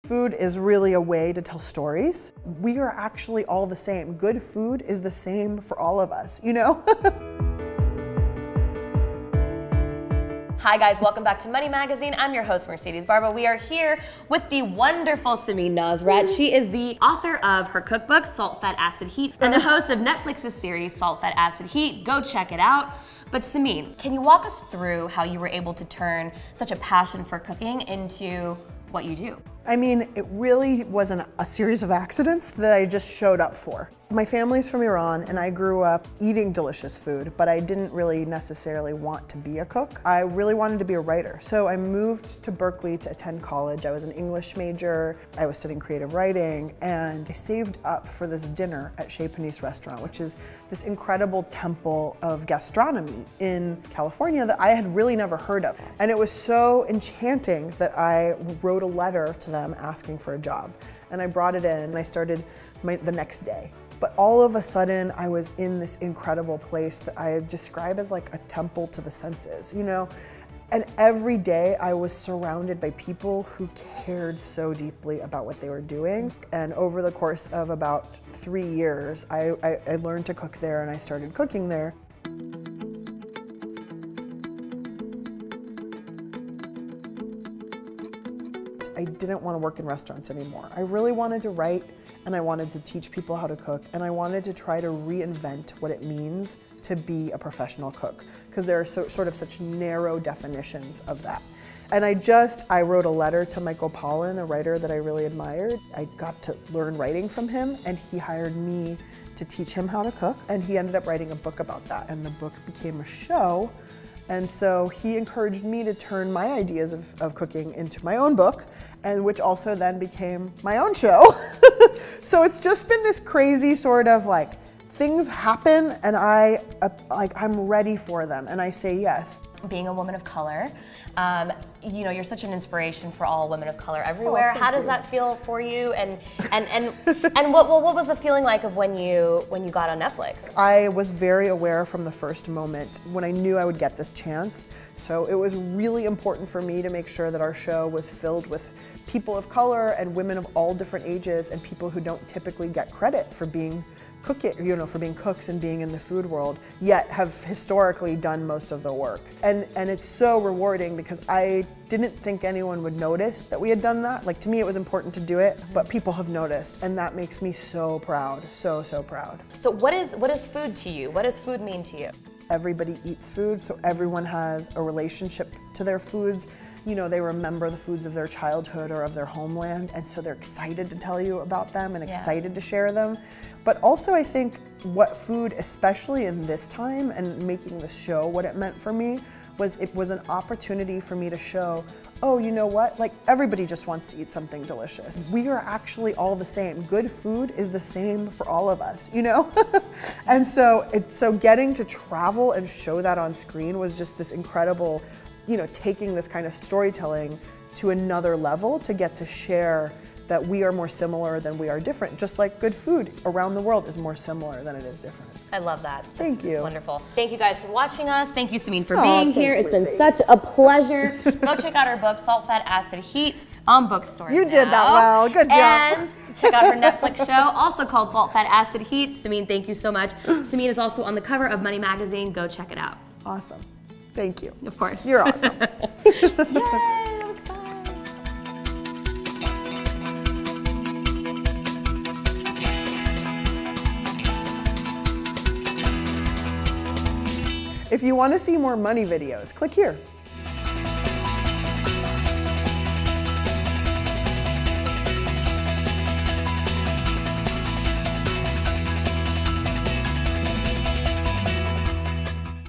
Food is really a way to tell stories. We are actually all the same. Good food is the same for all of us, you know? Hi guys, welcome back to Money Magazine. I'm your host, Mercedes Barba. We are here with the wonderful Samin Nosrat. She is the author of her cookbook, Salt, Fat, Acid, Heat, and the host of Netflix's series, Salt, Fat, Acid, Heat. Go check it out. But Samin, can you walk us through how you were able to turn such a passion for cooking into what you do? I mean, it really wasn't a series of accidents that I just showed up for. My family's from Iran and I grew up eating delicious food, but I didn't really necessarily want to be a cook. I really wanted to be a writer. So I moved to Berkeley to attend college. I was an English major. I was studying creative writing, and I saved up for this dinner at Chez Panisse restaurant, which is this incredible temple of gastronomy in California that I had really never heard of. And it was so enchanting that I wrote a letter to them asking for a job. And I brought it in and I started the next day. But all of a sudden I was in this incredible place that I describe as like a temple to the senses, you know? And every day I was surrounded by people who cared so deeply about what they were doing. And over the course of about 3 years, I learned to cook there and I started cooking there. I didn't want to work in restaurants anymore. I really wanted to write, and I wanted to teach people how to cook, and I wanted to try to reinvent what it means to be a professional cook, because there are sort of such narrow definitions of that. And I wrote a letter to Michael Pollan, a writer that I really admired. I got to learn writing from him, and he hired me to teach him how to cook, and he ended up writing a book about that, and the book became a show. And so he encouraged me to turn my ideas of cooking into my own book, and which also then became my own show. So it's just been this crazy sort of like, things happen and I'm ready for them and I say yes. Being a woman of color, you know, you're such an inspiration for all women of color everywhere. Oh, how does that feel for you? And what was the feeling like of when you got on Netflix? I was very aware from the first moment when I knew I would get this chance. So it was really important for me to make sure that our show was filled with people of color and women of all different ages and people who don't typically get credit for being for being cooks and being in the food world, yet have historically done most of the work. And it's so rewarding because I didn't think anyone would notice that we had done that. Like, to me it was important to do it, but people have noticed, and that makes me so proud, so proud. So what is food to you? What does food mean to you? Everybody eats food, so everyone has a relationship to their foods. You know, they remember the foods of their childhood or of their homeland, and so they're excited to tell you about them and excited to share them. But also I think what food, especially in this time and making this show, what it meant for me was it was an opportunity for me to show, oh, you know what? Like, everybody just wants to eat something delicious. We are actually all the same. Good food is the same for all of us, you know? And so getting to travel and show that on screen was just this incredible, you know, taking this kind of storytelling to another level to get to share that we are more similar than we are different, just like good food around the world is more similar than it is different. I love that. Thank you. That's wonderful. Thank you guys for watching us. Thank you, Samin, for being here. It's been Lucy. such a pleasure. Go check out her book, Salt, Fat, Acid, Heat, on bookstores You did that well. Good job. And check out her Netflix show, also called Salt, Fat, Acid, Heat. Samin, thank you so much. Samin is also on the cover of Money Magazine. Go check it out. Awesome. Thank you. Of course. You're awesome. Yay, that was fun. If you want to see more money videos, click here.